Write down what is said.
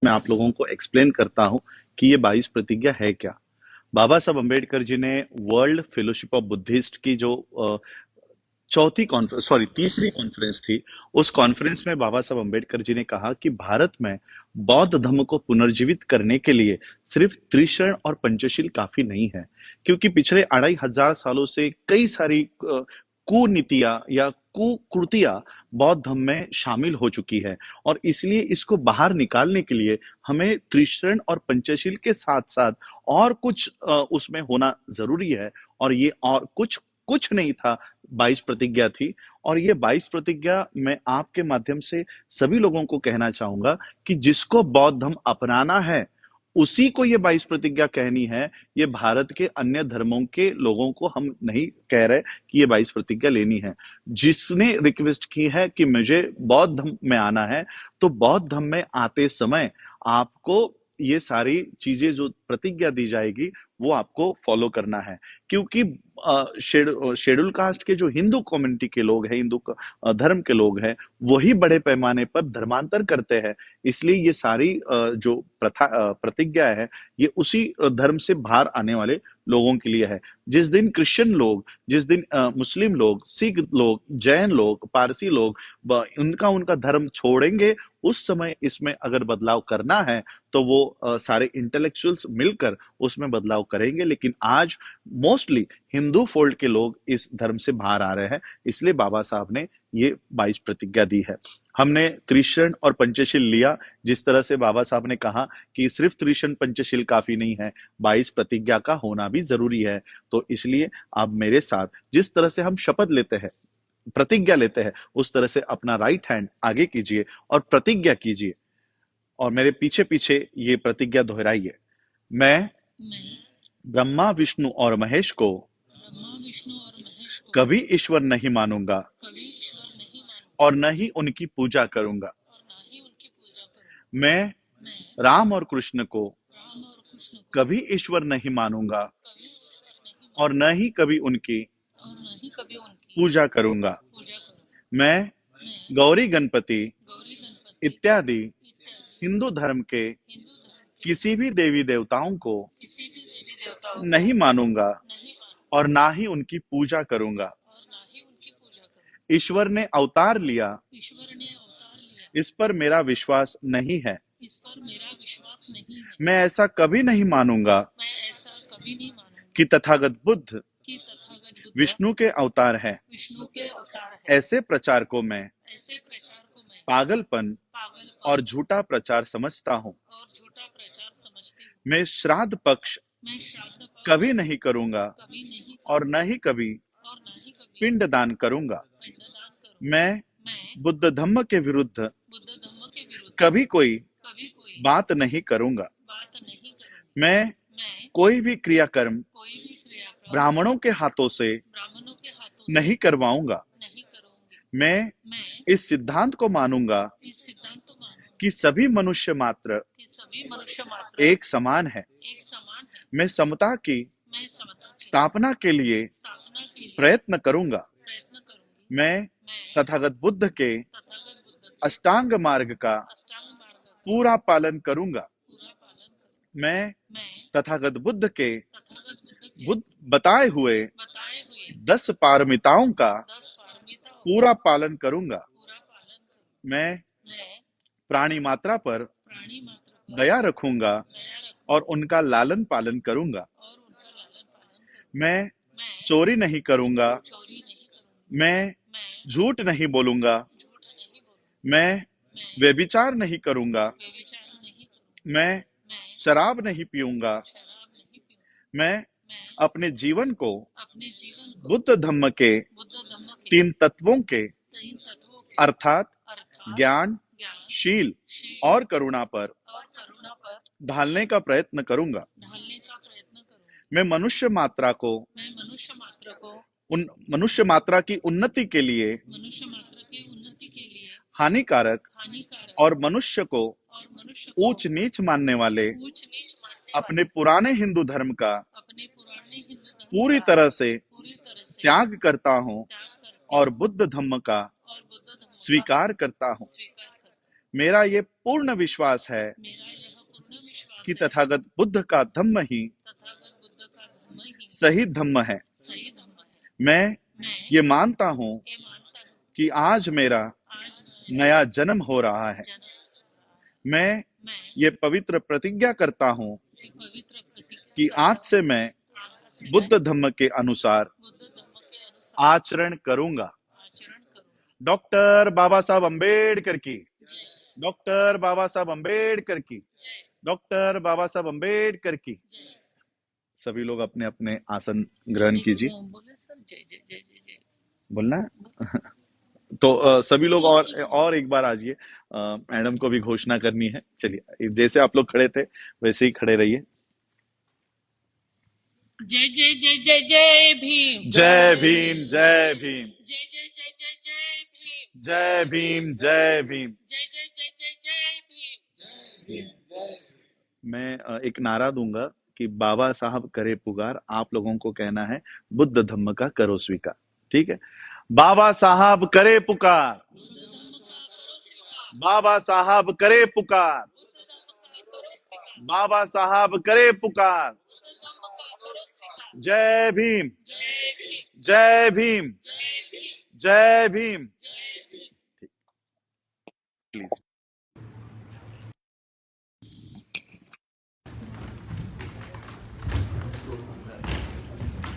मैं आप लोगों को एक्सप्लेन करता हूँ कि ये 22 प्रतिज्ञा है क्या। बाबा साहब अम्बेडकर जी ने वर्ल्ड फेलोशिप ऑफ बुद्धिस्ट की जो चौथी कॉन्फ्रेंस सॉरी तीसरी कॉन्फ्रेंस थी, उस कॉन्फ्रेंस में बाबा साहब अम्बेडकर जी ने कहा कि भारत में बौद्ध धर्म को पुनर्जीवित करने के लिए सिर्फ त्रिशरण और पंचशील काफी नहीं है, क्योंकि पिछले 2500 सालों से कई सारी कुनीतियां या कुकृतियां बौद्ध धर्म में शामिल हो चुकी है। और इसलिए इसको बाहर निकालने के लिए हमें त्रिशरण और पंचशील के साथ साथ और कुछ उसमें होना जरूरी है। और ये और कुछ कुछ नहीं था, 22 प्रतिज्ञा थी। और ये 22 प्रतिज्ञा मैं आपके माध्यम से सभी लोगों को कहना चाहूंगा कि जिसको बौद्ध धर्म अपनाना है उसी को ये 22 प्रतिज्ञा कहनी है। ये भारत के अन्य धर्मों के लोगों को हम नहीं कह रहे कि ये 22 प्रतिज्ञा लेनी है। जिसने रिक्वेस्ट की है कि मुझे बौद्ध धर्म में आना है, तो बौद्ध धर्म में आते समय आपको ये सारी चीजें जो प्रतिज्ञा दी जाएगी वो आपको फॉलो करना है। क्योंकि शेड्यूल कास्ट के जो हिंदू कम्युनिटी के लोग हैं, हिंदू धर्म के लोग हैं, वही बड़े पैमाने पर धर्मांतर करते हैं। इसलिए ये सारी जो प्रतिज्ञा है, ये उसी धर्म से बाहर आने वाले लोगों के लिए है। जिस दिन क्रिश्चियन लोग, जिस दिन मुस्लिम लोग, सिख लोग, जैन लोग, पारसी लोग उनका उनका धर्म छोड़ेंगे, उस समय इसमें अगर बदलाव करना है तो वो सारे इंटेलेक्चुअल्स मिलकर उसमें बदलाव करेंगे। लेकिन आज मोस्टली हिंदू फोल्ड के लोग इस धर्म से बाहर आ रहे हैं, इसलिए बाबा साहब ने ये 22 प्रतिज्ञा दी है। हमने त्रिशरण और पंचशील लिया, जिस तरह से बाबा साहब ने कहा कि सिर्फ त्रिशरण पंचशील काफी नहीं है, 22 प्रतिज्ञा का होना भी जरूरी है। तो इसलिए आप मेरे साथ जिस तरह से हम शपथ लेते हैं, प्रतिज्ञा लेते हैं, उस तरह से अपना राइट हैंड आगे कीजिए और प्रतिज्ञा कीजिए और मेरे पीछे पीछे ये प्रतिज्ञा दोहराइए। मैं मैं ब्रह्मा विष्णु और महेश को ब्रह्मा विष्णु और महेश को कभी ईश्वर नहीं मानूंगा कभी ईश्वर नहीं मानूंगा और न ही उनकी पूजा करूंगा। और ना ही उनकी पूजा करूंगा। मैं मैं राम और कृष्ण को राम और कृष्ण को कभी ईश्वर नहीं मानूंगा कभी ईश्वर नहीं और न मानूंगा ही कभी उनकी और ना ही कभी उनकी पूजा करूंगा। पूजा करूंगा। मैं मैं गौरी गणपति गौरी गणपति इत्यादि इत्यादि हिंदू धर्म के हिंदू धर्म के किसी भी देवी देवताओं को किसी भी देवी देवताओं को नहीं मानूंगा नहीं मानूंगा और ना ही उनकी पूजा करूंगा। और ना ही उनकी पूजा करूंगा। ईश्वर ने अवतार लिया, ईश्वर ने अवतार लिया, इस पर मेरा विश्वास नहीं है। इस पर मेरा विश्वास नहीं है। मैं ऐसा कभी नहीं मानूंगा मैं ऐसा कभी नहीं मानूंगा कि तथागत बुद्ध कि तथागत बुद्ध विष्णु के अवतार है। विष्णु के अवतार है। ऐसे प्रचार को मैं ऐसे प्रचार को मैं पागलपन पागलपन और झूठा प्रचार समझता हूँ। और झूठा प्रचार समझती हूँ। मैं श्राद्ध पक्ष मैं श्राद्ध पक्ष कभी नहीं करूंगा कभी नहीं और करूंगा न ही कभी और ना ही कभी पिंडदान करूंगा। पिंडदान करूंगा। मैं मैं बुद्ध धम्म के विरुद्ध बुद्ध धम्म के विरुद्ध कभी कोई कभी कोई बात नहीं करूंगा। बात नहीं करूंगा। मैं मैं कोई भी क्रियाकर्म कोई भी क्रियाक्रम ब्राह्मणों के हाथों से ब्राह्मणों के हाथों से नहीं करवाऊंगा। नहीं करूंगी। मैं मैं इस सिद्धांत को मानूंगा इस सिद्धांत को मानूंगा कि सभी मनुष्य मात्र कि सभी मनुष्य मात्र एक समान है। एक समान है। मैं समता की मैं समता की स्थापना के लिए स्थापना के लिए प्रयत्न करूंगा। प्रयत्न करूंगी। मैं मैं तथागत बुद्ध के तथागत बुद्ध के अष्टांग मार्ग का अष्टांग मार्ग का पूरा पालन करूंगा। पूरा पालन करूंगी। मैं मैं तथागत बुद्ध के तथागत बुद्ध के बुद्ध बताए हुए बताए हुए 10 पारमिताओं का 10 पारमिताओं का पूरा पालन करूंगा। पूरा पालन करूंगी। मैं मैं प्राणी मात्रा पर प्राणी मात्र पर दया रखूंगा दया रखूंगा और उनका लालन पालन करूंगा। और उनका लालन पालन करूंगा। मैं मैं चोरी नहीं करूंगा। चोरी नहीं करूंगी। मैं मैं झूठ नहीं बोलूंगा। झूठ नहीं बोलूंगी। मैं मैं व्यभिचार नहीं करूंगा। व्यभिचार नहीं करूंगी। मैं मैं शराब नहीं पीऊंगा। शराब नहीं पीऊंगी। मैं मैं अपने जीवन को अपने जीवन को बुद्ध धम्म के बुद्ध धम्म के 3 तत्वों के तीन तत्वों के अर्थात अर्थात ज्ञान, ज्ञान शील शील और करुणा पर और करुणा पर ढालने का प्रयत्न करूंगा। ढालने का प्रयत्न करूंगी। मैं मनुष्य मात्रा को मैं मनुष्य मात्र को मनुष्य मात्रा की उन्नति के लिए मनुष्य मात्र की उन्नति के लिए हानिकारक हानिकारक और मनुष्य को और मनुष्य को ऊंच नीच मानने वाले ऊंच नीच मानने अपने वाले पुराने हिंदू धर्म का अपने पुराने हिंदू धर्म पूरी का तरह से पूरी तरह से त्याग करता हूँ त्याग करती और हूँ बुद्ध धम्म का और बुद्ध धर्म का स्वीकार करता हूँ। स्वीकार करती हूँ। मेरा ये पूर्ण विश्वास है मेरा यह पूर्ण विश्वास कि है तथागत बुद्ध का धम्म ही तथागत बुद्ध का धर्म ही सही धम्म है। सही धर्म है। मैं मैं ये मानता हूँ ये मानता हूँ कि आज मेरा आज नया जन्म हो रहा है। जन्म मैं मैं ये पवित्र प्रतिज्ञा करता हूँ एक पवित्र प्रतिज्ञा कि करता आज हूँ से मैं आज से बुद्ध मैं धम्म के अनुसार बुद्ध धर्म के अनुसार आचरण करूंगा। आचरण करूंगा। डॉक्टर बाबा साहब अंबेडकर की, जय डॉक्टर बाबा साहब अंबेडकर की, जय डॉक्टर बाबा साहब अंबेडकर की। जय। सभी लोग अपने अपने आसन ग्रहण कीजिए। बोले सर जय जय जय जय जय। बोलना है? तो सभी लोग और एक बार आइए। मैडम को भी घोषणा करनी है। चलिए, जैसे आप लोग खड़े थे वैसे ही खड़े रहिए। जय जय जय जय जय भीम जय भीम, जय भीम, जय जय जय जय जय भीम जय भीम, जय भीम। जय जय जय जय जय भीम। मैं एक नारा दूंगा कि बाबा साहब करे पुकार, आप लोगों को कहना है बुद्ध धम्म का करो स्वीकार। ठीक है? बाबा साहब करे पुकार, बुद्ध धर्म का करो स्वीकार बाबा साहब करे पुकार, बुद्ध धर्म का करो स्वीकार बाबा साहब करे पुकार। बुद्ध धर्म का करो स्वीकार। जय भीम, जय भीम जय भीम, जय भीम जय भीम। जय भीम। प्लीज।